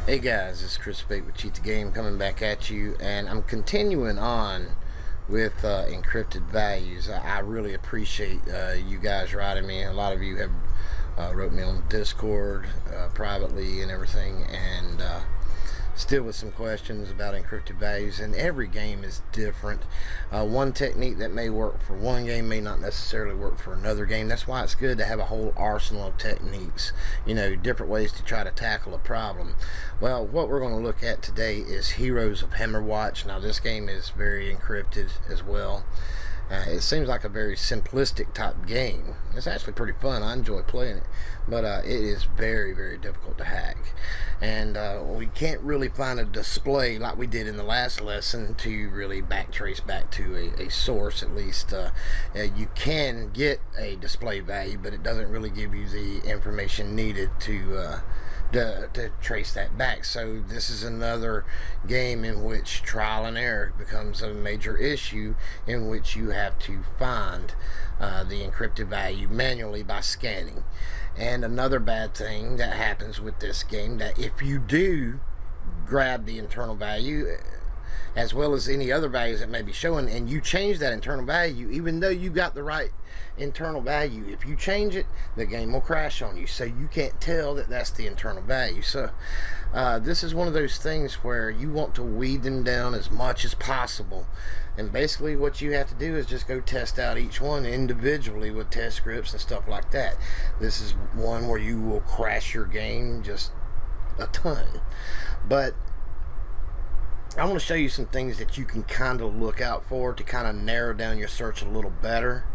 Hey guys, it's Chris Bate with Cheat the Game coming back at you, and I'm continuing on with encrypted values. I really appreciate you guys writing me. A lot of you have wrote me on Discord privately and everything, and still with some questions about encrypted values. And every game is different. One technique that may work for one game may not necessarily work for another game. That's why it's good to have a whole arsenal of techniques, different ways to try to tackle a problem. Well, what we're going to look at today is Heroes of Hammerwatch. Now this game is very encrypted as well. It seems like a very simplistic type game. It's actually pretty fun. I enjoy playing it, but it is very, very difficult to hack. And we can't really find a display like we did in the last lesson to really backtrace back to a source. At least you can get a display value, but it doesn't really give you the information needed to trace that back. So this is another game in which trial and error becomes a major issue, in which you have to find the encrypted value manually by scanning. And another bad thing that happens with this game, that if you do grab the internal value as well as any other values that may be showing, and you change that internal value, even though you got the right internal value, if you change it, the game will crash on you, so you can't tell that that's the internal value. So this is one of those things where you want to weed them down as much as possible, and basically what you have to do is just go test out each one individually with test scripts and stuff like that. This is one where you will crash your game just a ton, but I want to show you some things that you can kind of look out for to kind of narrow down your search a little better,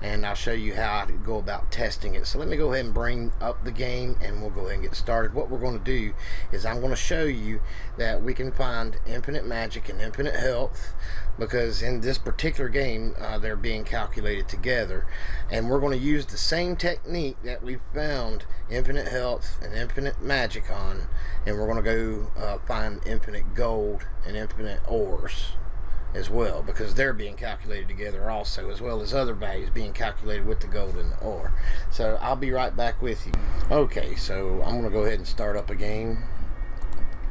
and I'll show you how I go about testing it. So let me go ahead and bring up the game, and we'll go ahead and get started. What we're going to do is I'm going to show you that we can find infinite magic and infinite health, because in this particular game they're being calculated together, and we're going to use the same technique that we found infinite health and infinite magic on, and we're going to go find infinite gold and infinite ores as well, because they're being calculated together also, as well as other values being calculated with the gold and the ore. So I'll be right back with you. Okay, so I'm going to go ahead and start up a game.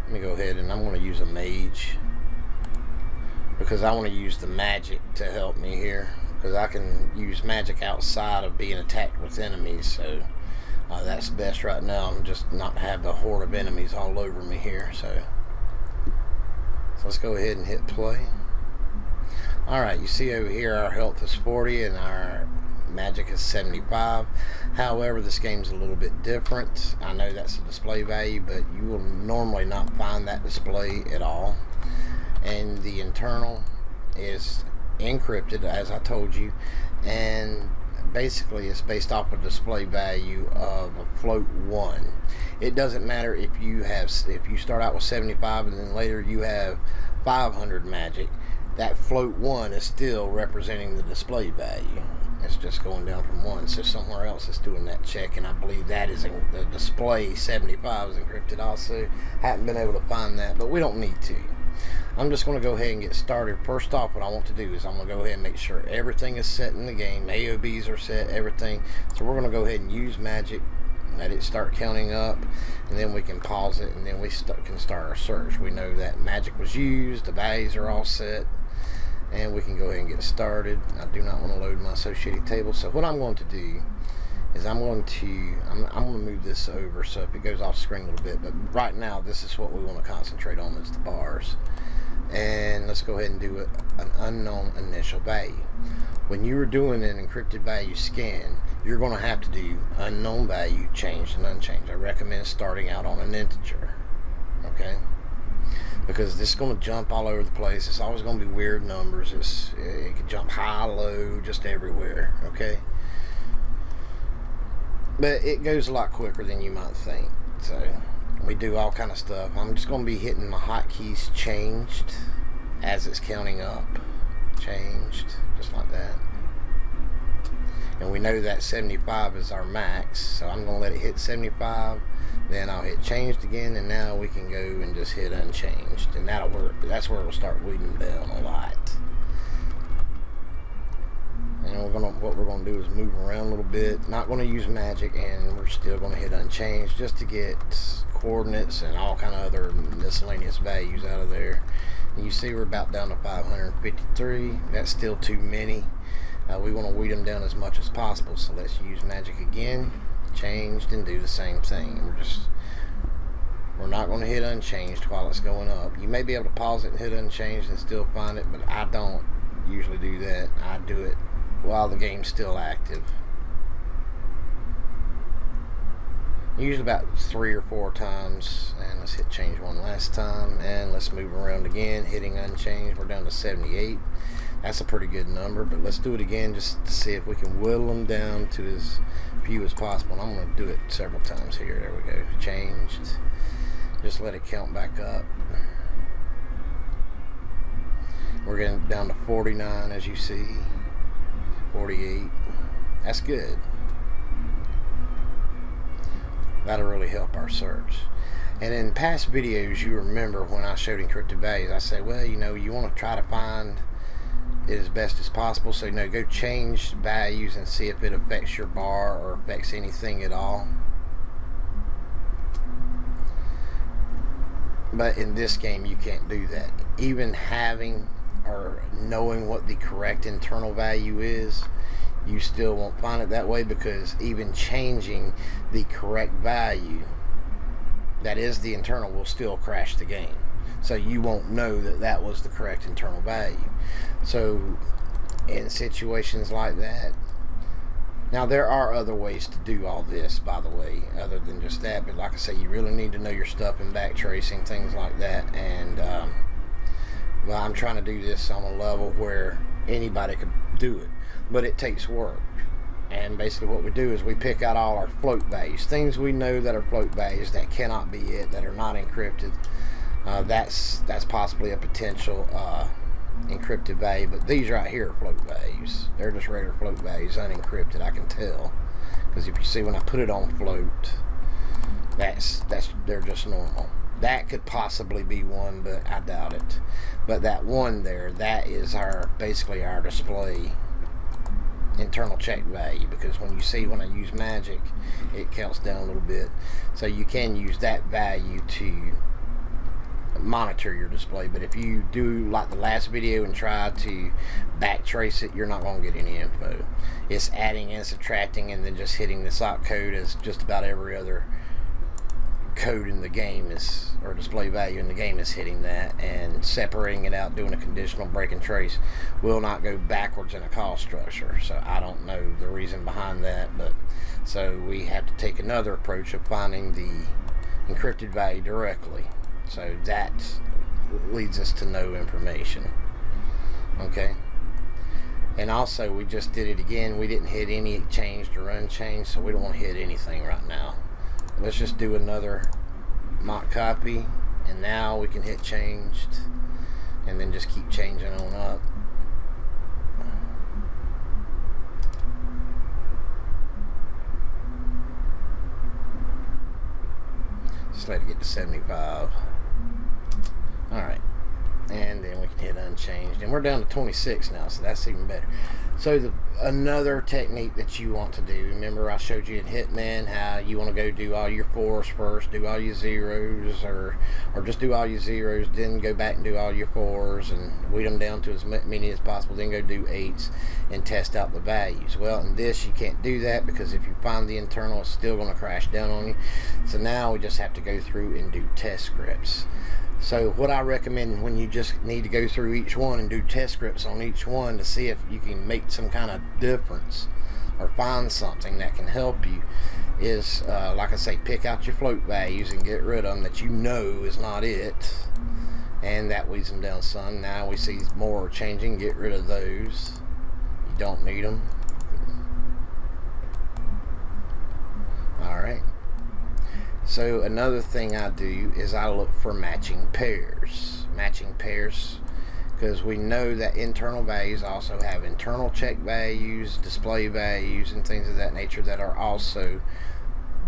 Let me go ahead, and I'm going to use a mage, because I want to use the magic to help me here, because I can use magic outside of being attacked with enemies. So that's best right now. I'm just not have the horde of enemies all over me here. So let's go ahead and hit play. Alright, you see over here our health is 40 and our magic is 75. However, this game's a little bit different. I know that's a display value, but you will normally not find that display at all. And the internal is encrypted, as I told you, and basically it's based off a display value of a float 1. It doesn't matter if you start out with 75 and then later you have 500 magic. That float 1 is still representing the display value. It's just going down from 1, so somewhere else is doing that check, and I believe that is in the display 75 is encrypted also. Haven't been able to find that, but we don't need to. I'm just going to go ahead and get started. First off, what I want to do is I'm going to go ahead and make sure everything is set in the game. AOBs are set, everything. So we're going to go ahead and use magic, let it start counting up, and then we can pause it, and then we can start our search. We know that magic was used, the values are all set, and we can go ahead and get started. I do not want to load my associated table, so what I'm going to do is I'm going to move this over so if it goes off screen a little bit, but right now this is what we want to concentrate on, is the bars. And let's go ahead and do an unknown initial value. When you are doing an encrypted value scan, you're going to have to do unknown value, changed and unchanged. I recommend starting out on an integer, okay? Because this is going to jump all over the place. It's always going to be weird numbers. It could jump high, low, just everywhere, okay? But it goes a lot quicker than you might think. So we do all kind of stuff. I'm just going to be hitting my hotkeys changed as it's counting up. Changed, just like that. And we know that 75 is our max, so I'm going to let it hit 75. Then I'll hit changed again, and now we can go and just hit unchanged, and that'll work. That's where we'll start weeding them down a lot. And what we're going to do is move around a little bit. Not going to use magic, and we're still going to hit unchanged just to get coordinates and all kind of other miscellaneous values out of there. And you see we're about down to 553. That's still too many. We want to weed them down as much as possible. So let's use magic again, changed, and do the same thing. We're not going to hit unchanged while it's going up. You may be able to pause it and hit unchanged and still find it, but I don't usually do that. I do it while the game's still active. Usually about 3 or 4 times. And let's hit change one last time, and let's move around again, hitting unchanged. We're down to 78. That's a pretty good number, but let's do it again just to see if we can whittle them down to as few as possible. And I'm going to do it several times here. There we go. Changed. Just let it count back up. We're getting down to 49, as you see. 48. That's good. That'll really help our search. And in past videos, you remember when I showed encrypted values, I said, well, you know, you want to try to find it as best as possible. So, go change values and see if it affects your bar or affects anything at all. But in this game, you can't do that. Even having or knowing what the correct internal value is, you still won't find it that way, because even changing the correct value, that is the internal, will still crash the game. So you won't know that that was the correct internal value. So in situations like that, now there are other ways to do all this, by the way, other than just that. But like I say, you really need to know your stuff and back tracing, things like that. And well, I'm trying to do this on a level where anybody could do it, but it takes work. And basically what we do is we pick out all our float values, things we know that are float values that cannot be it, that are not encrypted. That's possibly a potential encrypted value, but these right here are float values. They're just regular float values, unencrypted. I can tell, because if you see when I put it on float, they're just normal. That could possibly be one, but I doubt it. But that one there, that is basically our display internal check value, because when I use magic, it counts down a little bit. So you can use that value to monitor your display. But if you do like the last video and try to backtrace it, you're not going to get any info. It's adding and subtracting and then just hitting the sock code, as just about every other code in the game is, or display value in the game is hitting that, and separating it out, doing a conditional break and trace will not go backwards in a call structure. So I don't know the reason behind that, but so we have to take another approach of finding the encrypted value directly. So that leads us to no information. Okay. And also we just did it again. We didn't hit any changed or unchanged, so we don't want to hit anything right now. Let's just do another mock copy, and now we can hit changed and then just keep changing on up. Just let it get to 75. Alright, and then we can hit unchanged, and we're down to 26 now, so that's even better. So another technique that you want to do, remember I showed you in Hitman how you want to go do all your 4s first, do all your 0s, or just do all your 0s, then go back and do all your 4s and weed them down to as many as possible, then go do 8s and test out the values. Well, in this you can't do that, because if you find the internal, it's still going to crash down on you. So now we just have to go through and do test scripts. So what I recommend when you just need to go through each one and do test scripts on each one to see if you can make some kind of difference or find something that can help you is, like I say, pick out your float values and get rid of them that you know is not it. And that weeds them down some. Now we see more changing, get rid of those. You don't need them. Alright. So another thing I do is I look for matching pairs. Matching pairs, because we know that internal values also have internal check values, display values, and things of that nature that are also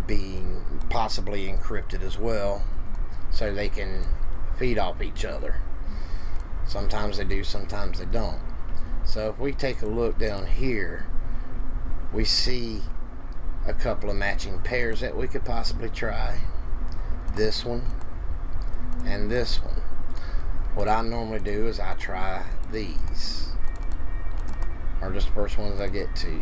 being possibly encrypted as well, so they can feed off each other. Sometimes they do, sometimes they don't. So if we take a look down here, we see a couple of matching pairs that we could possibly try. this one, and this one. What I normally do is I try these, or just the first ones I get to.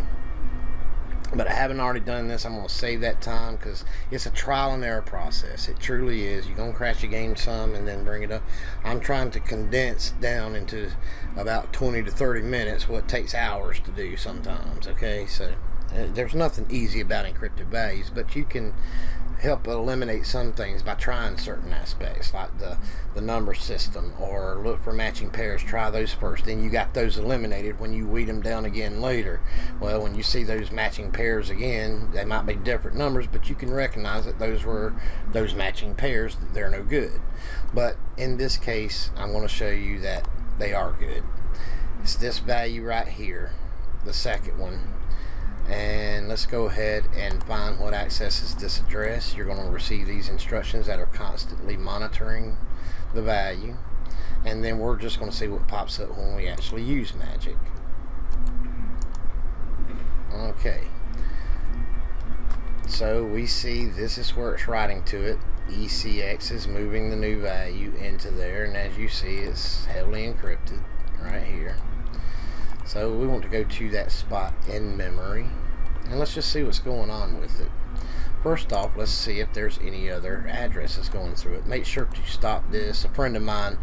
But I haven't already done this. I'm going to save that time because it's a trial and error process. It truly is. You're going to crash your game some and then bring it up. I'm trying to condense down into about 20 to 30 minutes what takes hours to do sometimes. Okay, so there's nothing easy about encrypted values, but you can help eliminate some things by trying certain aspects, like the number system, or look for matching pairs. Try those first, then you got those eliminated. When you weed them down again later, well, when you see those matching pairs again, they might be different numbers, but you can recognize that those were those matching pairs, that they're no good. But in this case, I'm going to show you that they are good. It's this value right here, the second one. And let's go ahead and find what accesses this address. You're going to receive these instructions that are constantly monitoring the value, and then we're just going to see what pops up when we actually use magic. Okay, so we see this is where it's writing to it. ECX is moving the new value into there, and as you see, it's heavily encrypted right here. So we want to go to that spot in memory, and let's just see what's going on with it. First off, let's see if there's any other addresses going through it. Make sure to stop this. A friend of mine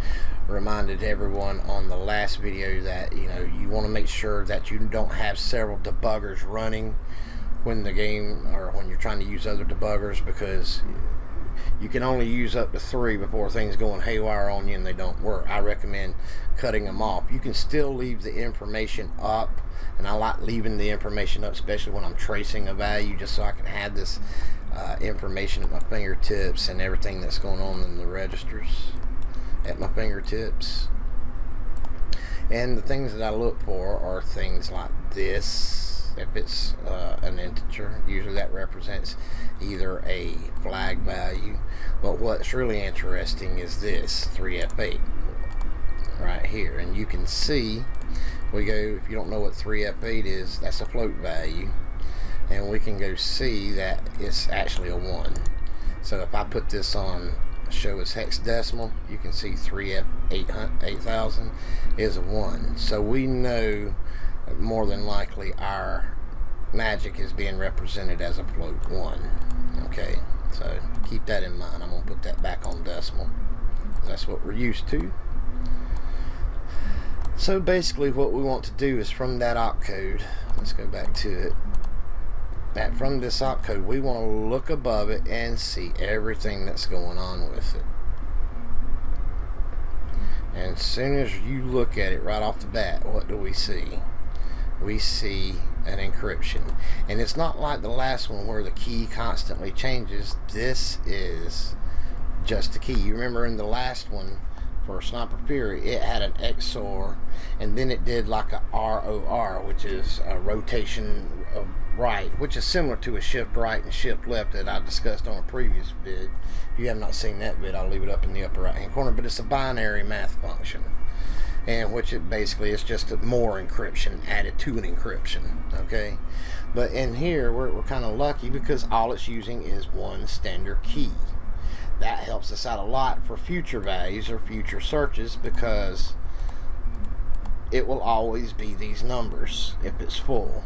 reminded everyone on the last video that, you know, you want to make sure that you don't have several debuggers running when the game, or when you're trying to use other debuggers, because you can only use up to 3 before things going haywire on you and they don't work. I recommend cutting them off. You can still leave the information up, and I like leaving the information up, especially when I'm tracing a value, just so I can have this information at my fingertips, and everything that's going on in the registers at my fingertips. And the things that I look for are things like this. If it's an integer, usually that represents either a flag value, but what's really interesting is this 3F8 right here. And you can see, we go, if you don't know what 3F8 is, that's a float value, and we can go see that it's actually a 1. So if I put this on show as hexadecimal, you can see 3F8000 is a 1. So we know more than likely our magic is being represented as a float 1. Okay, so keep that in mind. I'm going to put that back on decimal. That's what we're used to. So basically what we want to do is, from that opcode, let's go back to it, that from this opcode we want to look above it and see everything that's going on with it. And as soon as you look at it right off the bat, what do we see? We see an encryption, and it's not like the last one where the key constantly changes. This is just the key. You remember in the last one for Sniper Fury, it had an XOR, and then it did like a ROR, which is a rotation of right, which is similar to a shift right and shift left that I discussed on a previous vid. If you have not seen that vid, I'll leave it up in the upper right hand corner. But it's a binary math function, and which it basically is just more encryption added to an encryption. Okay, but in here we're kind of lucky because all it's using is one standard key. That helps us out a lot for future values or future searches, because it will always be these numbers if it's full.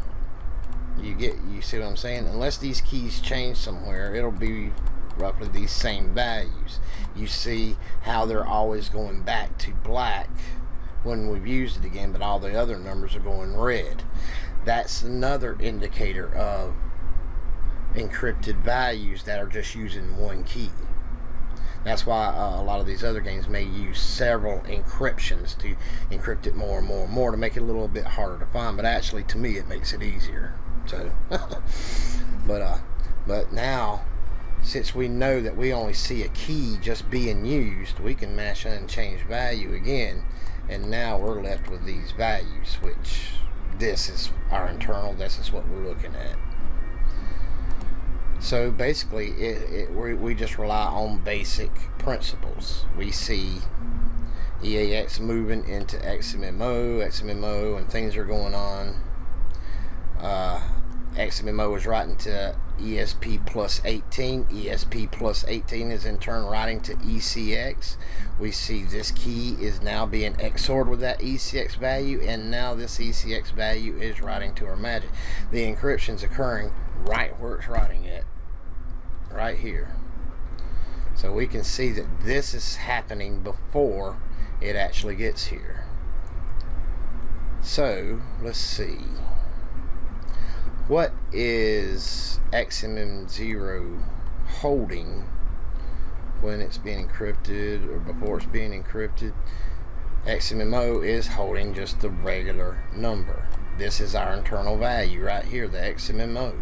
You see what I'm saying? Unless these keys change somewhere, it'll be roughly these same values. You see how they're always going back to black when we've used it again, but all the other numbers are going red. That's another indicator of encrypted values that are just using one key. That's why a lot of these other games may use several encryptions to encrypt it more and more and more to make it a little bit harder to find. But actually, to me, it makes it easier. So, but now, since we know that we only see a key just being used, we can mash unchanged value again, and now we're left with these values, which this is our internal. This is what we're looking at. So basically, we just rely on basic principles. We see EAX moving into XMMO, and things are going on. XMMO is writing to ESP plus 18. ESP plus 18 is in turn writing to ECX. We see this key is now being XORed with that ECX value, and now this ECX value is writing to our magic. The encryption is occurring right where it's writing it, right here. So we can see that this is happening before it actually gets here. So let's see. What is XMM0 holding when it's being encrypted or before it's being encrypted? XMMO is holding just the regular number. This is our internal value right here, the XMMO.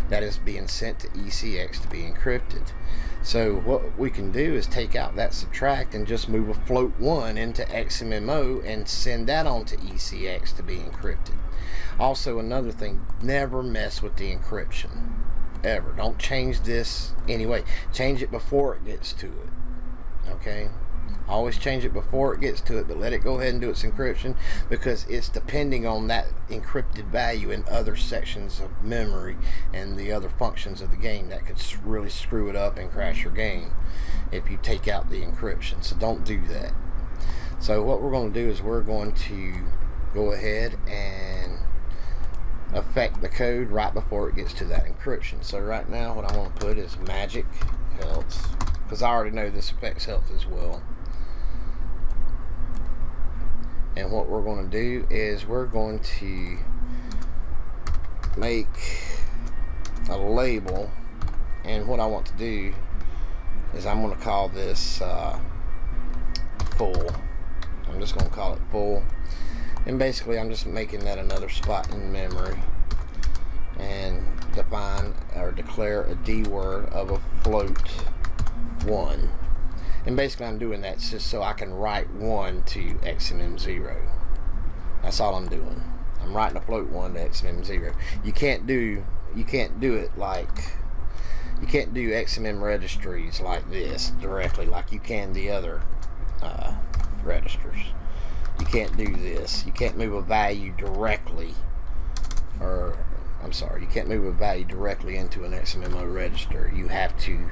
That is being sent to ECX to be encrypted. So what we can do is take out that subtract and just move a float 1 into XMMO and send that on to ECX to be encrypted. Also, another thing, never mess with the encryption. Ever. Don't change this anyway. Change it before it gets to it. Okay? Always change it before it gets to it, but let it go ahead and do its encryption, because it's depending on that encrypted value in other sections of memory and the other functions of the game that could really screw it up and crash your game if you take out the encryption. So don't do that. So what we're going to do is we're going to go ahead and affect the code right before it gets to that encryption. So right now what I want to put is magic health, because I already know this affects health as well. And what we're going to do is we're going to make a label, and what I want to do is I'm going to call this full. I'm just going to call it full, and basically I'm just making that another spot in memory, and define or declare a D word of a float 1. And basically I'm doing that just so I can write 1 to XMM0. That's all I'm doing. I'm writing a float 1 to XMM0. You can't do it like, you can't do XMM registries like this directly like you can the other registers. You can't do this. You can't move a value directly, or I'm sorry, you can't move a value directly into an XMMO register. You have to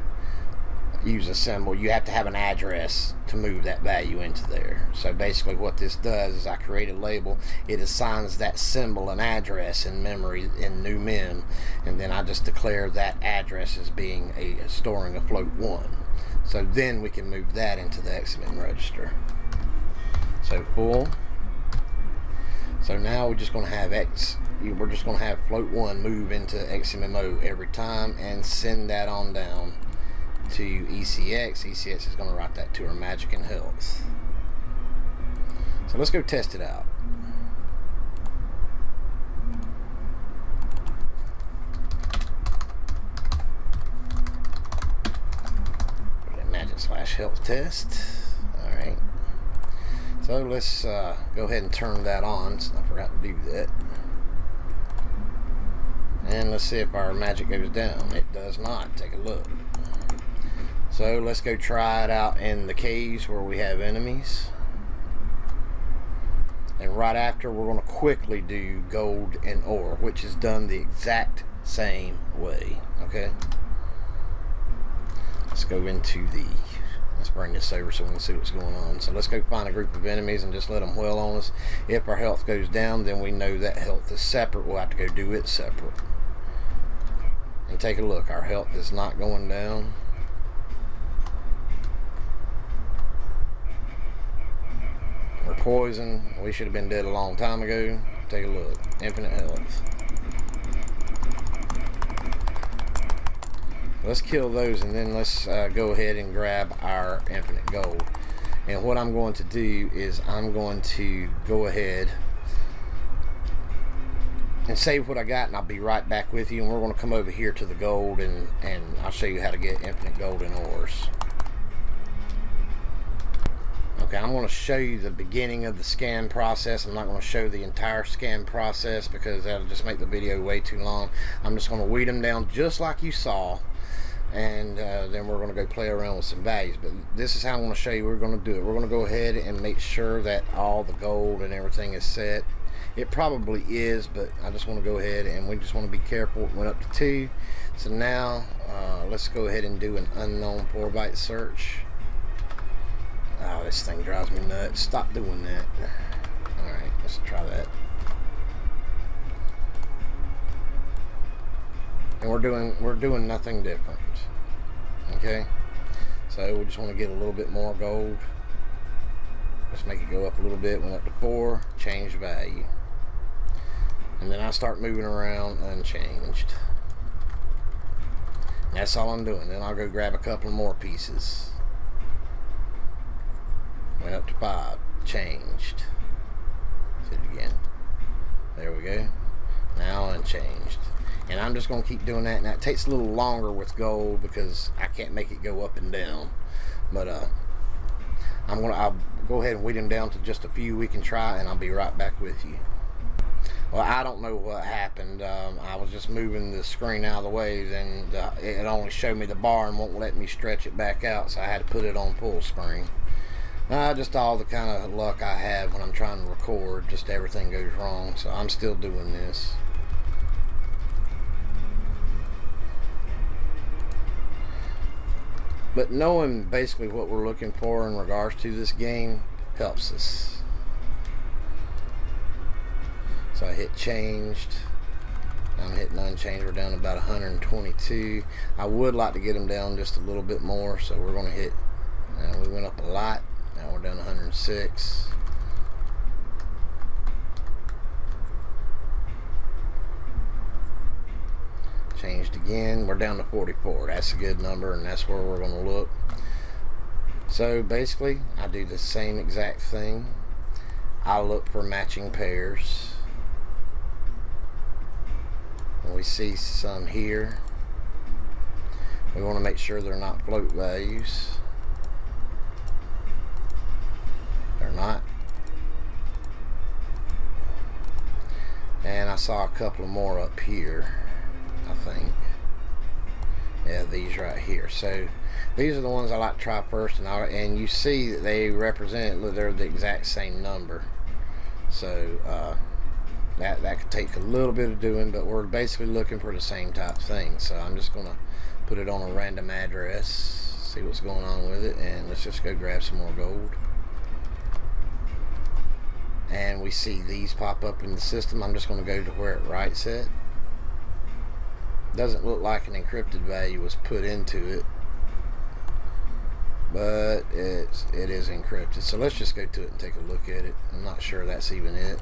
use a symbol. You have to have an address to move that value into there. So basically what this does is I create a label, it assigns that symbol an address in memory in new mem, and then I just declare that address as being storing a float 1. So then we can move that into the XMM register. So full. So now we're just going to have we're just going to have float 1 move into XMMO every time and send that on down to ECX. ECX is going to write that to our magic and health. So let's go test it out. Magic/health test. Alright. So let's go ahead and turn that on. So I forgot to do that. And let's see if our magic goes down. It does not. Take a look. So let's go try it out in the caves where we have enemies. And right after, we're going to quickly do gold and ore, which is done the exact same way. Okay? Let's go into let's bring this over so we can see what's going on. So let's go find a group of enemies and just let them wail on us. If our health goes down, then we know that health is separate. We'll have to go do it separate. And take a look. Our health is not going down. We're poisoned. We should have been dead a long time ago. Take a look. Infinite health. Let's kill those, and then let's go ahead and grab our infinite gold. And what I'm going to do is I'm going to go ahead and save what I got, and I'll be right back with you. And we're going to come over here to the gold, and I'll show you how to get infinite gold and ores. Okay, I'm going to show you the beginning of the scan process. I'm not going to show the entire scan process because that'll just make the video way too long. I'm just going to weed them down just like you saw, and then we're going to go play around with some values. But this is how I'm going to show you we're going to do it. We're going to go ahead and make sure that all the gold and everything is set. It probably is, but I just want to go ahead and we just want to be careful. It went up to 2. So now let's go ahead and do an unknown 4 byte search. Oh, this thing drives me nuts. Stop doing that. Alright, let's try that. And we're doing nothing different. Okay? So we just want to get a little bit more gold. Let's make it go up a little bit. Went up to 4, change value. And then I start moving around unchanged. That's all I'm doing. Then I'll go grab a couple more pieces. Went up to 5, changed. Do it again. There we go. Now unchanged. And I'm just going to keep doing that. Now it takes a little longer with gold because I can't make it go up and down. But I'll go ahead and weed them down to just a few we can try, and I'll be right back with you. Well, I don't know what happened. I was just moving the screen out of the way, then it only showed me the bar and won't let me stretch it back out, so I had to put it on full screen. Just all the kind of luck I have when I'm trying to record, just everything goes wrong, so I'm still doing this. But knowing basically what we're looking for in regards to this game helps us. So I hit changed. I'm hitting unchanged. We're down to about 122. I would like to get them down just a little bit more, so we're going to hit. We went up a lot. Now we're down to 106. Changed again. We're down to 44. That's a good number, and that's where we're going to look. So basically, I do the same exact thing. I look for matching pairs. And we see some here. We want to make sure they're not float values. They're not. And I saw a couple more up here, I think. Yeah, these right here. So these are the ones I like to try first, and you see that they represent, they're the exact same number. So that could take a little bit of doing, but we're basically looking for the same type thing. So I'm just gonna put it on a random address, see what's going on with it, and let's just go grab some more gold. And we see these pop up in the system. I'm just going to go to where it writes it. Doesn't look like an encrypted value was put into it, but it is encrypted. So let's just go to it and take a look at it. I'm not sure that's even it.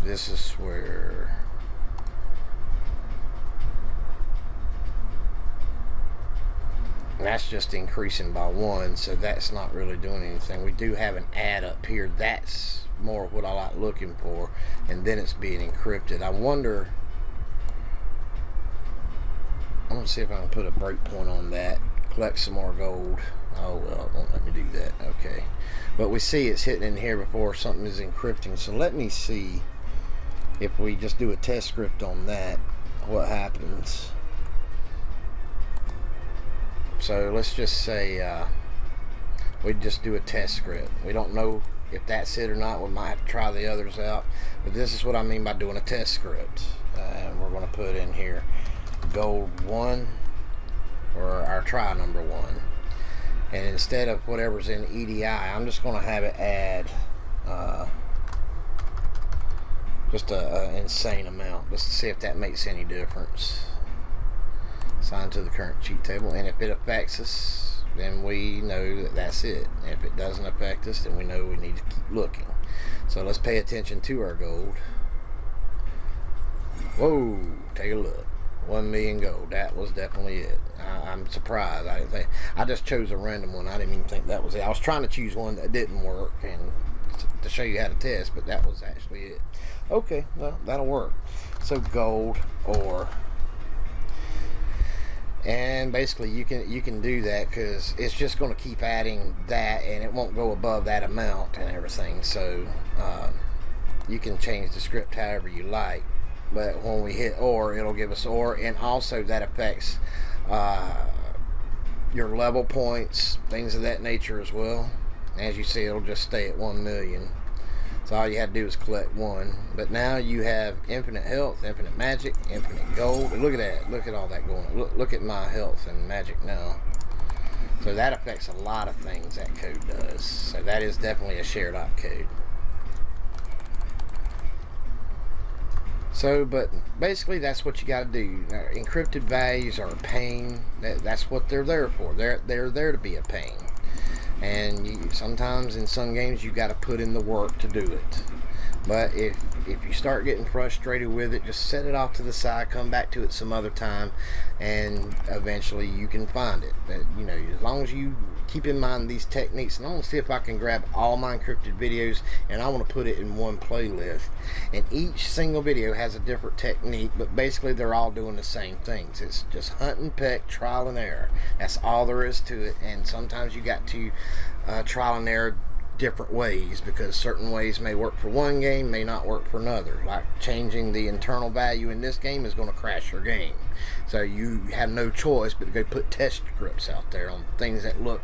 This is where that's just increasing by 1, so that's not really doing anything. We do have an add up here. That's more of what I like looking for, and then it's being encrypted. I wonder, I'm gonna see if I can put a breakpoint on that, collect some more gold. Oh well, it won't let me do that. Okay, but we see it's hitting in here before something is encrypting. So let me see if we just do a test script on that, what happens. So let's just say we just do a test script. We don't know if that's it or not. We might have to try the others out, but this is what I mean by doing a test script. And we're going to put in here gold 1, or our try number 1, and instead of whatever's in EDI, I'm just going to have it add just an insane amount, just to see if that makes any difference. Assign to the current cheat table, and if it affects us, then we know that that's it. And if it doesn't affect us, then we know we need to keep looking. So let's pay attention to our gold. Whoa, take a look. 1 million gold. That was definitely it. I'm surprised. I just chose a random one. I didn't even think that was it. I was trying to choose one that didn't work and to show you how to test, but that was actually it. Okay, well, that'll work. So gold ore. And basically you can do that because it's just going to keep adding that, and it won't go above that amount and everything. So you can change the script however you like. but when we hit OR, it'll give us OR, and also that affects your level points, things of that nature as well. As you see, it'll just stay at 1 million. So all you had to do is collect one. But now you have infinite health, infinite magic, infinite gold. And look at that. Look at all that going on. Look at my health and magic now. So that affects a lot of things, that code does. So that is definitely a shared op code. So, but basically that's what you got to do. Encrypted values are a pain. That's what they're there for. They're there to be a pain. And sometimes in some games you got to put in the work to do it. But if you start getting frustrated with it, just set it off to the side, come back to it some other time, and eventually you can find it. But, you know, as long as you keep in mind these techniques, and I'm going to see if I can grab all my encrypted videos, and I want to put it in one playlist. And each single video has a different technique, but basically they're all doing the same things. It's just hunt and peck, trial and error. That's all there is to it. And sometimes you got to trial and error different ways, because certain ways may work for one game, may not work for another. Like changing the internal value in this game is going to crash your game, so you have no choice but to go put test scripts out there on things that look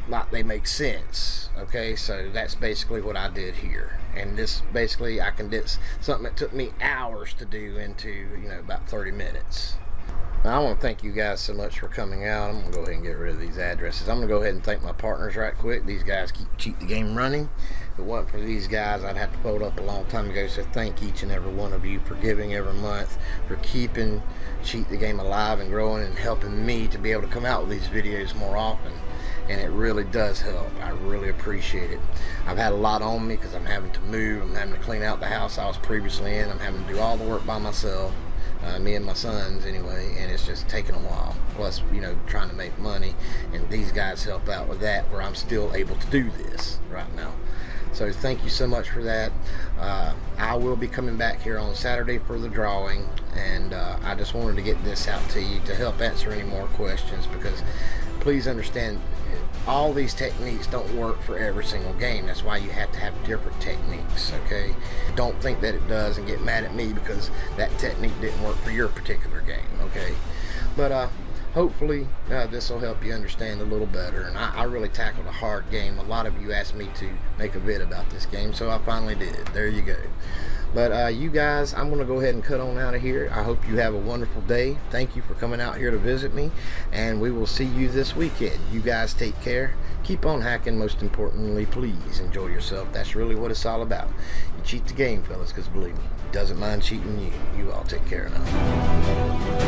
like they make sense. Okay, so that's basically what I did here, and this basically I condensed something that took me hours to do into, you know, about 30 minutes. Now, I want to thank you guys so much for coming out. I'm going to go ahead and get rid of these addresses. I'm going to go ahead and thank my partners right quick. These guys keep the game running. If it wasn't for these guys, I'd have to pull it up a long time ago. So thank each and every one of you for giving every month, for keeping Cheat the Game alive and growing, and helping me to be able to come out with these videos more often. And it really does help. I really appreciate it. I've had a lot on me because I'm having to move. I'm having to clean out the house I was previously in. I'm having to do all the work by myself. Me and my sons anyway, and it's just taking a while. Plus, you know, trying to make money, and these guys help out with that, where I'm still able to do this right now. So thank you so much for that. I will be coming back here on Saturday for the drawing, and I just wanted to get this out to you to help answer any more questions, because please understand, all these techniques don't work for every single game. That's why you have to have different techniques, okay? Don't think that it does and get mad at me because that technique didn't work for your particular game, okay? But hopefully this will help you understand a little better. And I really tackled a hard game. A lot of you asked me to make a vid about this game, so I finally did. There you go. But you guys, I'm going to go ahead and cut on out of here. I hope you have a wonderful day. Thank you for coming out here to visit me, and we will see you this weekend. You guys take care. Keep on hacking. Most importantly, please enjoy yourself. That's really what it's all about. You cheat the game, fellas, because believe me, it doesn't mind cheating you. You all take care now.